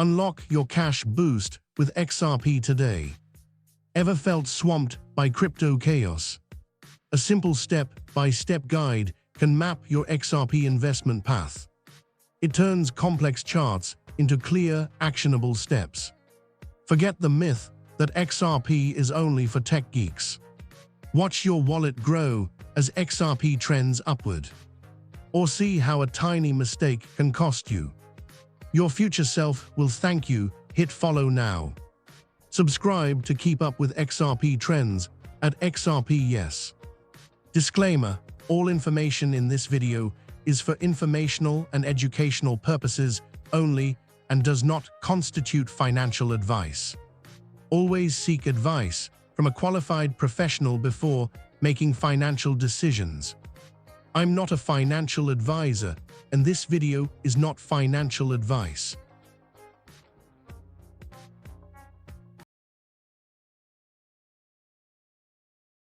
Unlock your cash boost with XRP today. Ever felt swamped by crypto chaos? A simple step-by-step guide can map your XRP investment path. It turns complex charts into clear, actionable steps. Forget the myth that XRP is only for tech geeks. Watch your wallet grow as XRP trends upward. Or see how a tiny mistake can cost you. Your future self will thank you. Hit follow now. Subscribe to keep up with XRP trends at XRP Yes. Disclaimer: all information in this video is for informational and educational purposes only and does not constitute financial advice. Always seek advice from a qualified professional before making financial decisions. I'm not a financial advisor, and this video is not financial advice.